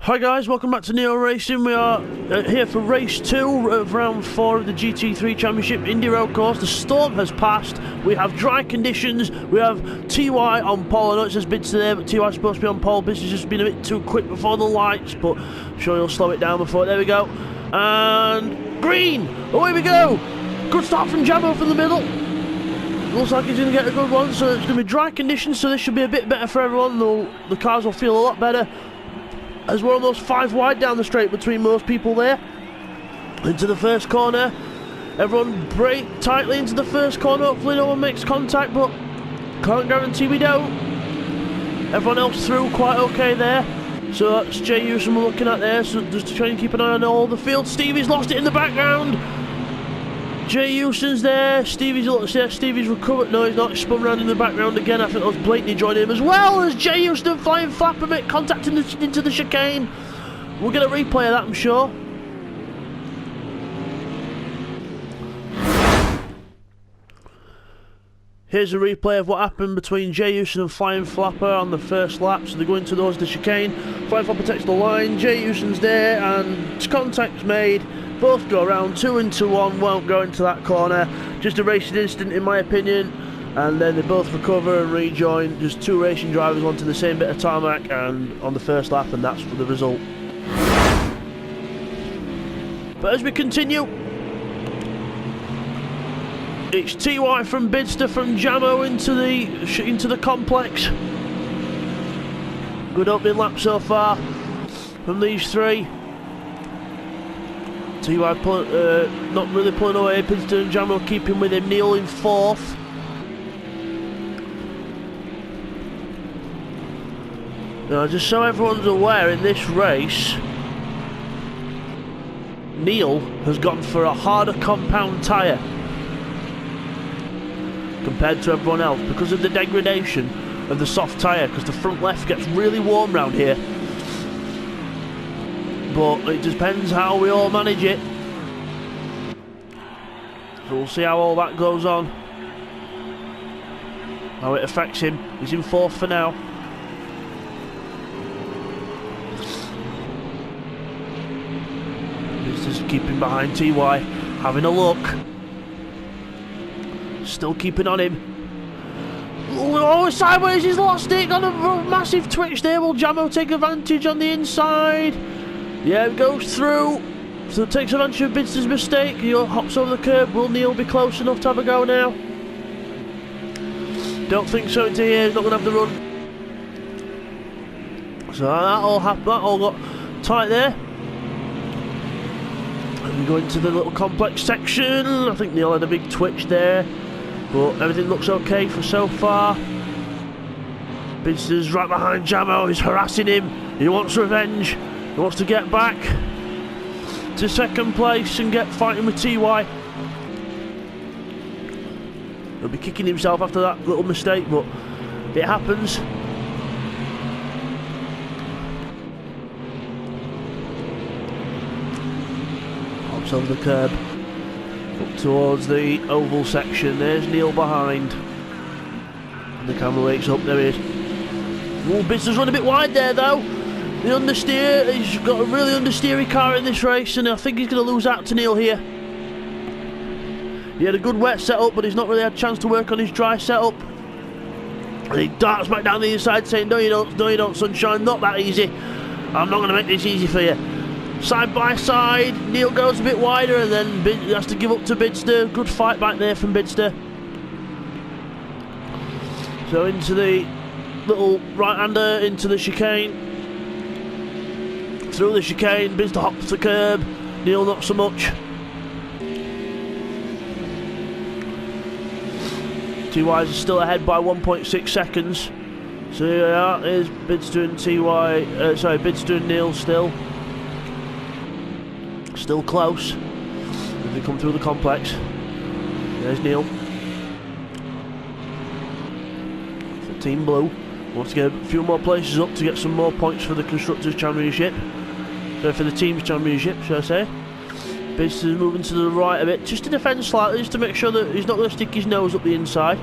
Hi guys, welcome back to Neo Racing. We are here for race 2 of round 4 of the GT3 Championship Indy Road Course. The storm has passed, we have dry conditions, we have TY on pole. I know it says Bidzster there, but TY's supposed to be on pole. Bidzster's just been a bit too quick before the lights, but I'm sure he'll slow it down before. There we go. And green! Away we go! Good start from Jamo from the middle. Looks like he's going to get a good one, so it's going to be dry conditions, so this should be a bit better for everyone. The cars will feel a lot better, as we're almost 5 wide down the straight between most people there. Into the first corner. Everyone brake tightly into the first corner. Hopefully no one makes contact, but can't guarantee we don't. Everyone else through quite okay there. So that's Jay Houston we're looking at there, so just to try and keep an eye on all the field. Stevie's lost it in the background. Jay Houston's there. Stevie's recovered. No, he's not. He's spun around in the background again. I think that was blatantly joining him, as well as Jay Houston flying flapper make contact into the chicane. We'll get a replay of that, I'm sure. Here's a replay of what happened between Jay Houston and Flying Flapper on the first lap. So they're going towards the chicane. Flying Flapper takes the line. Jay Houston's there, and contact's made. Both go around, 2 into 1, won't go into that corner. Just a racing incident in my opinion, and then they both recover and rejoin. Just 2 racing drivers onto the same bit of tarmac and on the first lap, and that's the result. But as we continue, it's TY from Bidzster from Jamo into the complex. Good opening lap so far from these 3. TY not really pulling away. Bidzster and Jamo keeping with him. Neil in 4th. Now, just so everyone's aware, in this race, Neil has gone for a harder compound tyre compared to everyone else because of the degradation of the soft tyre, because the front left gets really warm round here. But it depends how we all manage it. So we'll see how all that goes on, how it affects him. He's in 4th for now. He's just keeping behind TY, having a look. Still keeping on him. Oh, sideways, he's lost it. Got a massive twitch there. Will Jamo take advantage on the inside? Yeah, it goes through. So it takes advantage of Bidzster's mistake. He hops over the curb. Will Neil be close enough to have a go now? Don't think so into here. He's not going to have the run. So that all happened. That all got tight there. And we go into the little complex section. I think Neil had a big twitch there, but everything looks okay for so far. Bidzster's right behind Jamo. He's harassing him. He wants revenge. He wants to get back to 2nd place and get fighting with TY. He'll be kicking himself after that little mistake, but it happens. Hops over the curb up towards the oval section. There's Neil behind, and the camera wakes up. There he is. Oh, Bidzster's run a bit wide there though. The understeer, he's got a really understeery car in this race, and I think he's going to lose out to Neil here. He had a good wet setup, but he's not really had a chance to work on his dry setup. And he darts back down the inside saying, no you don't, sunshine, not that easy. I'm not going to make this easy for you. Side by side, Neil goes a bit wider, and then he has to give up to Bidzster. Good fight back there from Bidzster. So into the little right-hander, into the chicane. Through the chicane, Bidzster hops the curb, Neil not so much. TY's still ahead by 1.6 seconds. So yeah, here's Bidzster and Bidzster and Neil still close. As they come through the complex. There's Neil. For Team Blue. Wants to get a few more places up to get some more points for the Constructors' Championship. So for the Team's Championship, shall I say. Bidzster's moving to the right a bit, just to defend slightly, just to make sure that he's not going to stick his nose up the inside.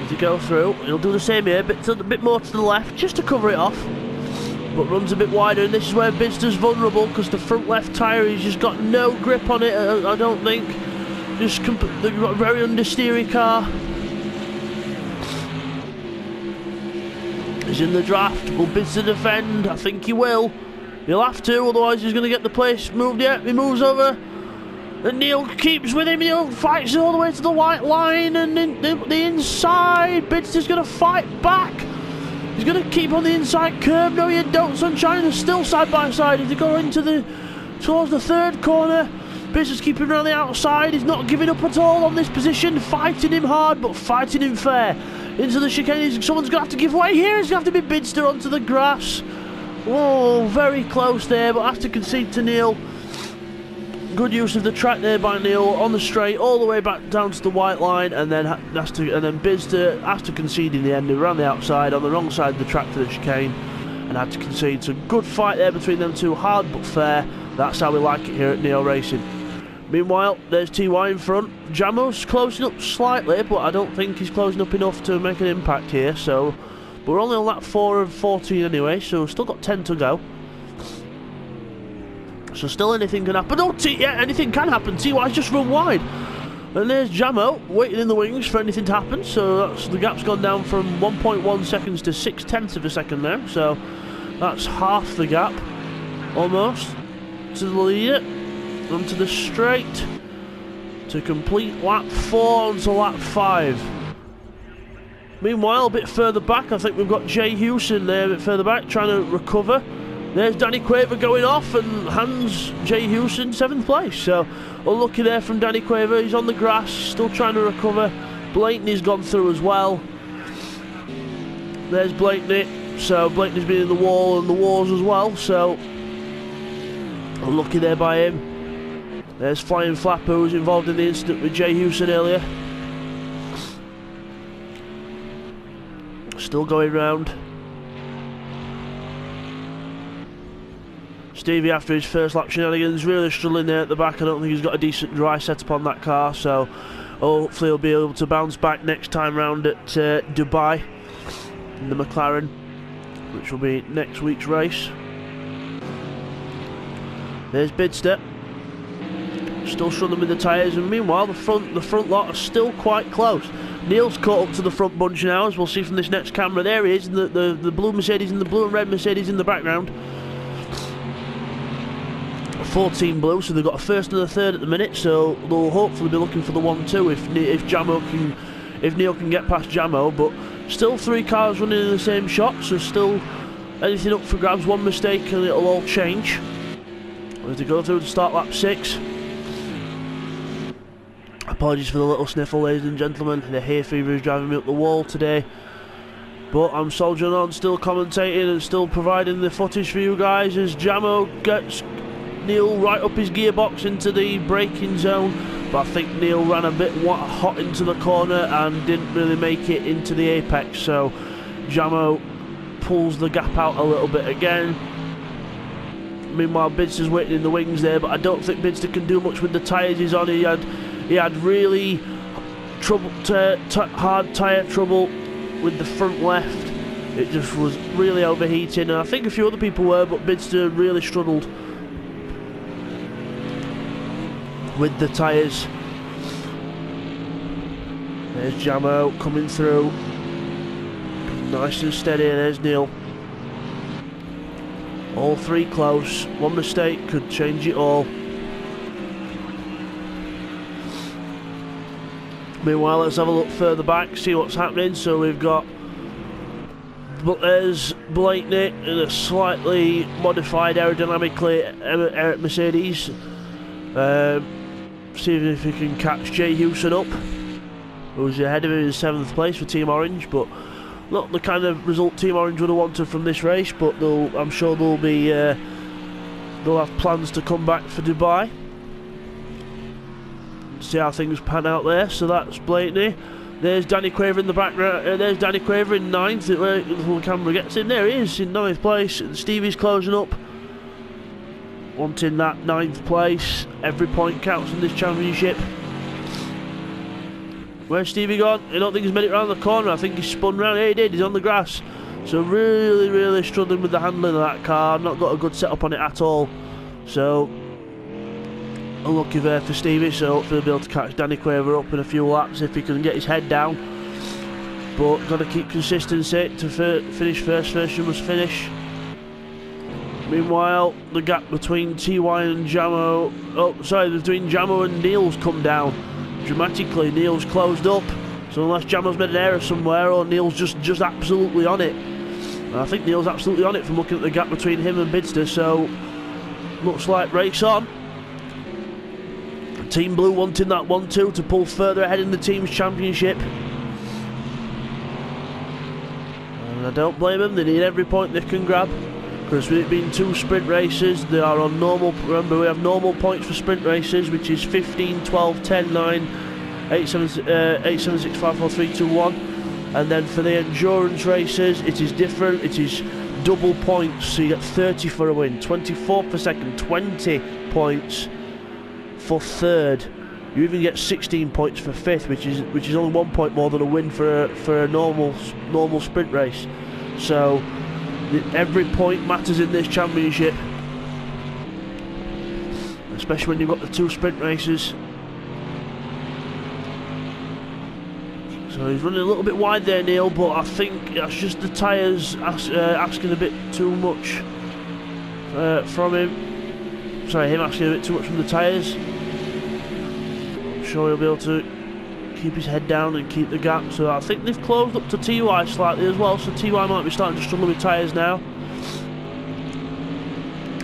As he go through, he'll do the same here, a bit more to the left, just to cover it off. but runs a bit wider, and this is where Bidzster's vulnerable because the front left tyre, he's just got no grip on it, I don't think. Just they've got a very understeery car. He's in the draft. Will Bidzster defend? I think he will. He'll have to, otherwise he's going to get the place moved. Yeah, he moves over. And Neil keeps with him. Neil fights all the way to the white line and the inside. Bidzster's going to fight back. He's going to keep on the inside curve. No, you don't, Sunshine. They're still side by side as they go towards the third corner. Bidzster's keeping around the outside. He's not giving up at all on this position. Fighting him hard, but fighting him fair. Into the chicane. Someone's going to have to give way here. It's going to have to be Bidzster onto the grass. Oh, very close there, but has to concede to Neil. Good use of the track there by Neil on the straight, all the way back down to the white line, and then Bidzster has to concede in the end. Around the outside on the wrong side of the track for the chicane, and had to concede. So good fight there between them two, hard but fair. That's how we like it here at Neo Racing. Meanwhile, there's TY in front. Jamo's closing up slightly, but I don't think he's closing up enough to make an impact here. So we're only on lap 4 of 14 anyway, so we've still got 10 to go. So still anything can happen. Oh, yeah, anything can happen. TY's just run wide. And there's Jamo waiting in the wings for anything to happen. So the gap's gone down from 1.1 seconds to 0.6 of a second there. So that's half the gap, almost, to the leader. Onto the straight to complete lap 4 onto lap 5. Meanwhile, a bit further back, I think we've got Jay Hewson there a bit further back trying to recover. There's Danny Quaver going off and hands Jay Hewson 7th place. So unlucky there from Danny Quaver. He's on the grass, still trying to recover. Blakeney's gone through as well. There's Blakeney. So Blakeney's been in the wall and the wars as well. So unlucky there by him. There's Flying Flap, who was involved in the incident with Jay Hewson earlier. Still going round. Stevie, after his first lap shenanigans, really struggling there at the back. I don't think he's got a decent dry setup on that car, so hopefully he'll be able to bounce back next time round at Dubai in the McLaren, which will be next week's race. There's Bidzster, still struggling with the tyres, and meanwhile the front lot are still quite close. Neil's caught up to the front bunch now, as we'll see from this next camera. There he is, the blue Mercedes and the blue and red Mercedes in the background. 14 blue, so they've got a first and a third at the minute, so they'll hopefully be looking for the 1-2 if Neil can get past Jamo. But still 3 cars running in the same shot, so still anything up for grabs. One mistake and it'll all change as they go through to start lap 6. Apologies for the little sniffle, ladies and gentlemen. The hay fever is driving me up the wall today, but I'm soldiering on, still commentating and still providing the footage for you guys as Jamo gets Neil right up his gearbox into the braking zone. But I think Neil ran a bit hot into the corner and didn't really make it into the apex, so Jamo pulls the gap out a little bit again. Meanwhile, Bidzster's waiting in the wings there, but I don't think Bidzster can do much with the tyres he's on. He had really hard tyre trouble with the front left. It just was really overheating, and I think a few other people were, but Bidzster really struggled with the tyres. There's Jamo coming through, nice and steady. There's Neil. All 3 close. One mistake could change it all. Meanwhile, let's have a look further back, see what's happening. So we've got, there's Blakeney in a slightly modified aerodynamically Mercedes. See if he can catch Jay Hewson up, who's ahead of him in 7th place for Team Orange, but not the kind of result Team Orange would have wanted from this race. But I'm sure they'll have plans to come back for Dubai. See how things pan out there. So that's Blakeney. There's Danny Quaver in the background. There's Danny Quaver in 9th. Where the camera gets in, there he is in 9th place. And Stevie's closing up, wanting that 9th place. Every point counts in this championship. Where's Stevie gone? I don't think he's made it round the corner. I think he's spun round. Yeah, he did. He's on the grass. So really struggling with the handling of that car. I've not got a good setup on it at all. So unlucky there for Stevie, so hopefully he'll be able to catch Danny Quaver up in a few laps if he can get his head down. But got to keep consistency to finish first. First you must finish. Meanwhile, the gap between TY and Jamo, between Jamo and Neil's come down dramatically. Neil's closed up, so unless Jamo's made an error somewhere or Neil's just absolutely on it. And I think Neil's absolutely on it from looking at the gap between him and Bidzster, so looks like race on. Team Blue wanting that 1-2 to pull further ahead in the team's championship. And I don't blame them, they need every point they can grab. Because with it being 2 sprint races, they are on normal. Remember, we have normal points for sprint races, which is 15, 12, 10, 9, 8, 7, 6, 5, 4, 3, 2, 1. And then for the endurance races, it is different. It is double points, so you get 30 for a win, 24 for second, 20 points for third. You even get 16 points for fifth, which is only 1 point more than a win for a normal sprint race. So every point matters in this championship, especially when you've got the 2 sprint races. So he's running a little bit wide there, Neil, but I think that's just the tyres asking a bit too much from him. Sorry, him asking a bit too much from the tyres. I'm sure he'll be able to keep his head down and keep the gap. So I think they've closed up to TY slightly as well, so TY might be starting to struggle with tyres now.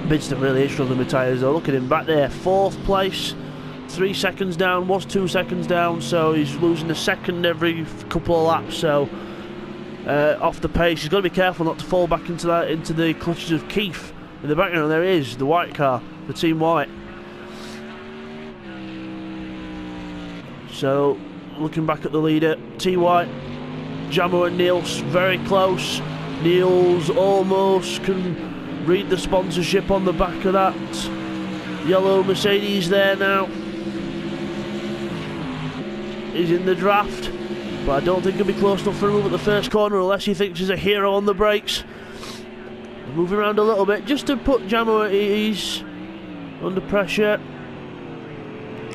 Bidzster really is struggling with tyres though. Look at him back there, 4th place, 3 seconds down, was 2 seconds down, so he's losing a second every couple of laps. So off the pace, he's got to be careful not to fall back into the clutches of Keith. In the background there he is, the white car, the Team White. So looking back at the leader, TY, Jamo and Neil's very close. Neil's almost can read the sponsorship on the back of that yellow Mercedes there now. He's in the draft, but I don't think he'll be close enough for a move at the first corner unless he thinks he's a hero on the brakes. Moving around a little bit just to put Jamo at ease under pressure.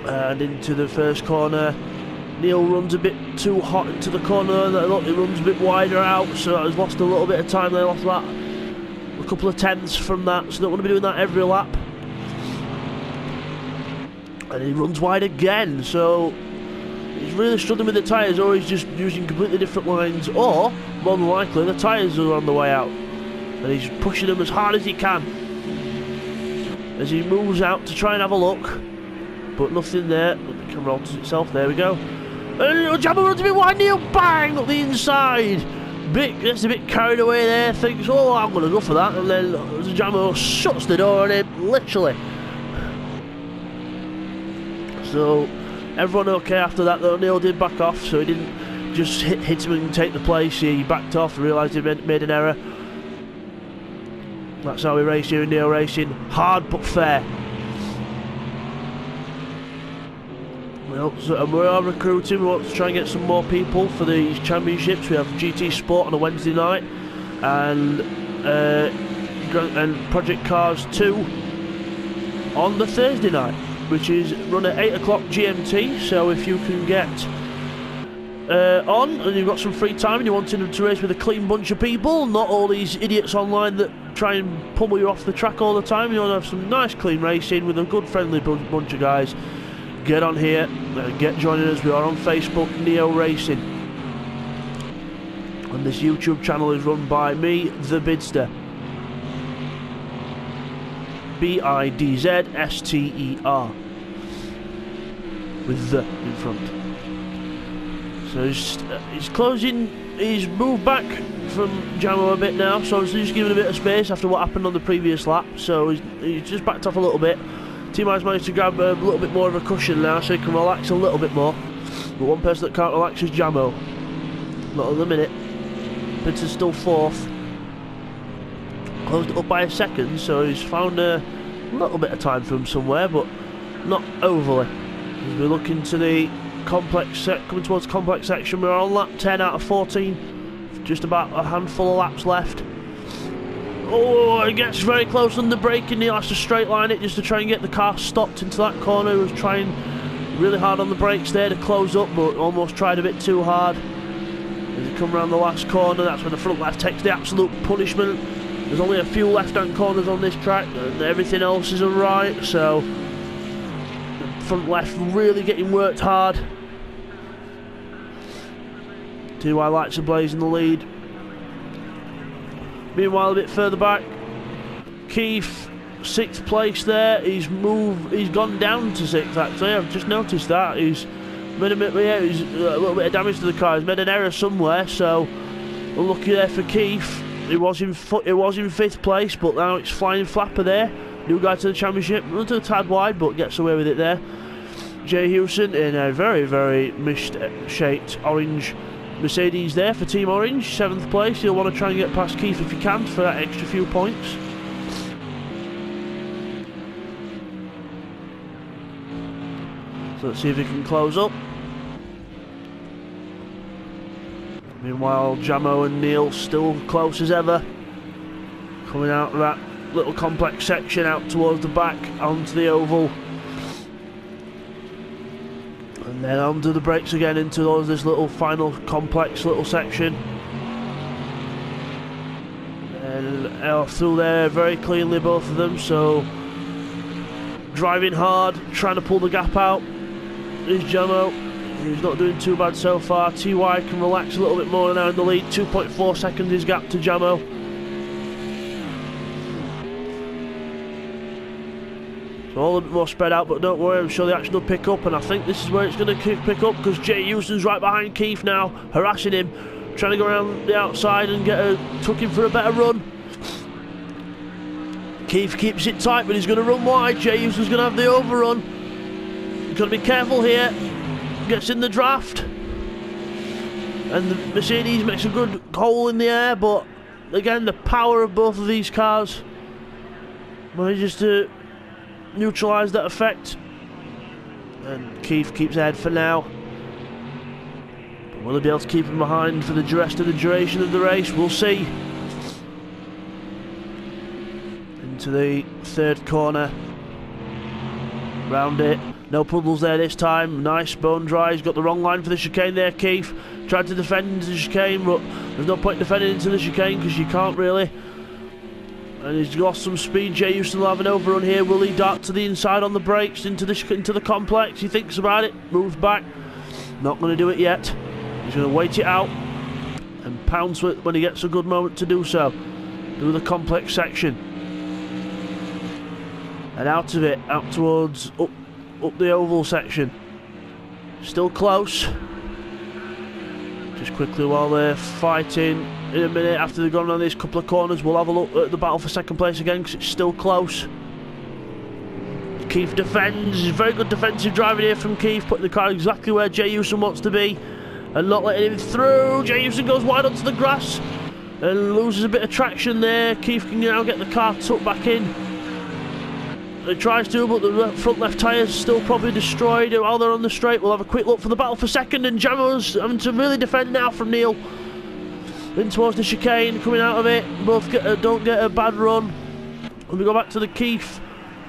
And into the first corner. Neil runs a bit too hot into the corner. Look, he runs a bit wider out, so he's lost a little bit of time there. Lost that, a couple of tenths from that, so don't want to be doing that every lap. And he runs wide again, so he's really struggling with the tyres, or he's just using completely different lines, or more than likely the tyres are on the way out and he's pushing them as hard as he can as he moves out to try and have a look, but nothing there. The camera alters itself, there we go. Jamo runs a bit wide, Neil, bang, up the inside. Gets a bit carried away there, thinks, oh, I'm going to go for that, and then Jamo shuts the door on him, literally. So everyone okay after that though. Neil did back off, so he didn't just hit him and take the place. He backed off and realised he made an error. That's how we race here in Neil Racing. Hard but fair. Well, so we are recruiting. We want to try and get some more people for these championships. We have GT Sport on a Wednesday night and Project Cars 2 on the Thursday night, which is run at 8 o'clock GMT. So if you can get on and you've got some free time and you're wanting to race with a clean bunch of people, not all these idiots online that try and pummel you off the track all the time, you want to have some nice clean racing with a good friendly bunch of guys, get on here and get joining us. We are on Facebook, Neo Racing, and this YouTube channel is run by me, the Bidzster, Bidzster, with the in front. So he's closing, he's moved back from Jamo a bit now, so he's just giving a bit of space after what happened on the previous lap, so he's just backed off a little bit. Team has managed to grab a little bit more of a cushion now, so he can relax a little bit more, but one person that can't relax is Jamo, not at the minute. Bidzster's still 4th, closed it up by a second, so he's found a little bit of time for him somewhere, but not overly. As we look into the complex coming towards complex section, we're on lap 10 out of 14 just about a handful of laps left. Oh, it gets very close on the brake, and Neil has to straight line it just to try and get the car stopped into that corner. He was trying really hard on the brakes there to close up, but almost tried a bit too hard. As he come around the last corner, that's when the front left takes the absolute punishment. There's only a few left-hand corners on this track, and everything else is alright, so the front left really getting worked hard. TY lights ablaze in the lead. Meanwhile, a bit further back, Keith, 6th place there. He's gone down to 6th actually. I've just noticed that. He's made a little bit of damage to the car. He's made an error somewhere, so unlucky there for Keith. It was in 5th place, but now it's flying flapper there. New guy to the championship, not a tad wide, but gets away with it there. Jay Hewson in a very, very mist-shaped orange Mercedes there for Team Orange, 7th place. He'll want to try and get past Keith if he can for that extra few points. So let's see if he can close up. Meanwhile, Jamo and Neil still close as ever. Coming out of that little complex section out towards the back onto the oval. And then onto the brakes again into this little final complex little section. And through there very cleanly, both of them. So driving hard, trying to pull the gap out is Jamo. He's not doing too bad so far. TY can relax a little bit more now in the lead. 2.4 seconds his gap to Jamo. So all a bit more spread out, but don't worry, I'm sure the action will pick up, and I think this is where it's going to pick up, because Jay Houston's right behind Keith now, harassing him, trying to go around the outside and tuck him for a better run. Keith keeps it tight, but he's going to run wide. Jay Houston's going to have the overrun. He's got to be careful here. Gets in the draft, and the Mercedes makes a good hole in the air, but again the power of both of these cars manages to neutralise that effect, and Keith keeps ahead for now. But will he be able to keep him behind for the rest of the duration of the race? We'll see. Into the 3rd corner, round it. No puddles there this time. Nice bone dry. He's got the wrong line for the chicane there, Keith. Tried to defend into the chicane, but there's no point defending into the chicane because you can't really. And he's lost some speed. Jay Houston will have an overrun here. Will he dart to the inside on the brakes into the complex? He thinks about it. Moves back. Not going to do it yet. He's going to wait it out and pounce it when he gets a good moment to do so. Do the complex section. And out of it. Out towards up the oval section. Still close. Just quickly while they're fighting, in a minute after they've gone on these couple of corners, we'll have a look at the battle for 2nd place again, because it's still close. Keith defends. Very good defensive driving here from Keith, putting the car exactly where Jay Houston wants to be and not letting him through. Jay Houston goes wide onto the grass and loses a bit of traction there. Keith can now get the car tucked back in. He tries to, but the front left tyre's still probably destroyed while they're on the straight. We'll have a quick look for the battle for 2nd, and Jamo's having to really defend now from Neil. In towards the chicane, coming out of it. Both don't get a bad run. And we go back to the Keith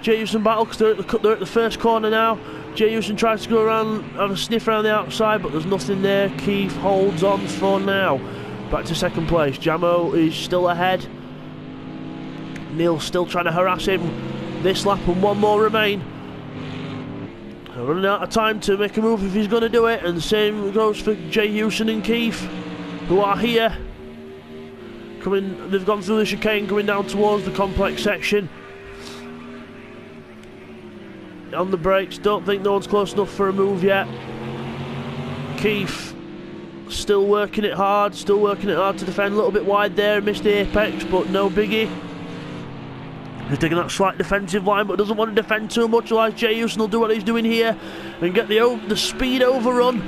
Jay Houston battle, because they're at the 1st corner now. Jay Houston tries to go around, have a sniff around the outside, but there's nothing there. Keith holds on for now. Back to 2nd place. Jamo is still ahead. Neil's still trying to harass him. This lap and one more remain. Running out of time to make a move if he's going to do it, and the same goes for Jay Houston and Keith, who are here. They've gone through the chicane, coming down towards the complex section. On the brakes, don't think no one's close enough for a move yet. Keith still working it hard to defend a little bit wide there, missed the apex, but no biggie. He's taking that slight defensive line, but doesn't want to defend too much, otherwise Jay Houston will do what he's doing here and get the speed overrun.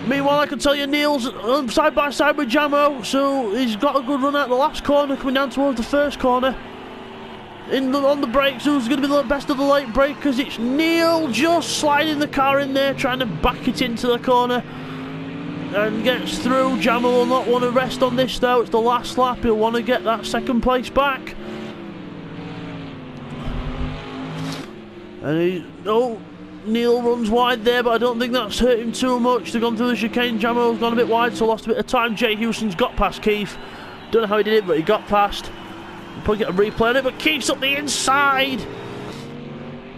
Meanwhile, I can tell you Neil's side by side with Jamo, so he's got a good run at the last corner, coming down towards the 1st corner. On the brakes, who's going to be the best of the late breakers? It's Neil, just sliding the car in there, trying to back it into the corner. and gets through. Jamo will not want to rest on this though. It's the last lap. He'll want to get that second place back. And Neil runs wide there, but I don't think that's hurt him too much. They've gone through the chicane. Jamo's gone a bit wide, so lost a bit of time. Jay Houston's got past Keith. Don't know how he did it, but he got past. We'll probably get a replay on it, but Keith's up the inside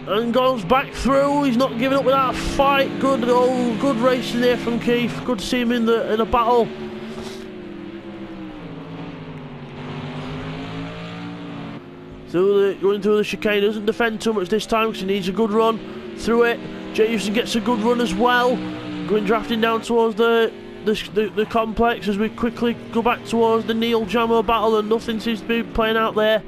and goes back through. He's not giving up without a fight. Good racing there from Keith. Good to see him in a battle. Going through the chicane, doesn't defend too much this time because he needs a good run through it. Jay Houston gets a good run as well, going drafting down towards the complex as we quickly go back towards the Neil Jamo battle, and nothing seems to be playing out there.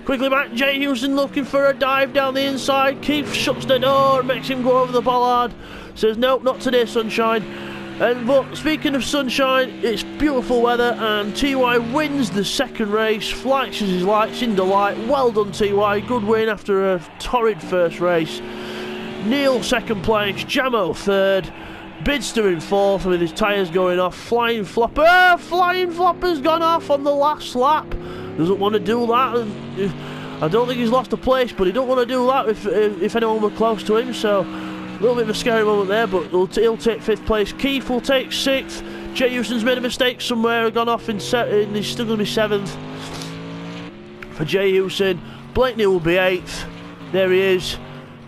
Quickly back, Jay Houston looking for a dive down the inside. Keith shuts the door and makes him go over the bollard. Says nope, not today, sunshine. But speaking of sunshine, it's beautiful weather, and TY wins the second race, flashes his lights in delight. Well done, TY, good win after a torrid first race. Neil second place, Jamo third, Bidzster in fourth with his tyres going off. Flying Flopper's gone off on the last lap. Doesn't want to do that. I don't think he's lost a place, but he don't want to do that if anyone were close to him, so a little bit of a scary moment there, but he'll take fifth place. Keith will take sixth. Jay Houston's made a mistake somewhere, gone off he's still going to be seventh for Jay Houston. Blakeney will be eighth. There he is.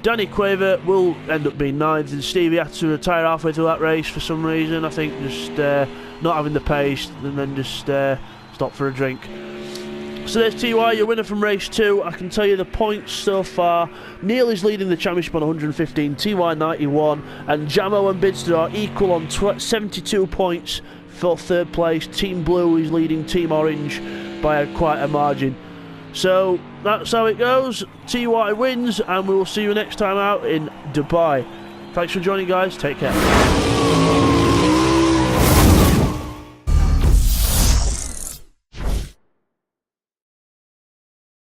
Danny Quaver will end up being ninth, and Stevie had to retire halfway through that race for some reason. I think just not having the pace, and then just stop for a drink. So there's TY, your winner from race 2. I can tell you the points so far. Neil is leading the championship on 115, TY 91, and Jamo and Bidzster are equal on 72 points for third place. Team Blue is leading Team Orange by quite a margin. So that's how it goes. TY wins, and we will see you next time out in Dubai. Thanks for joining, guys. Take care.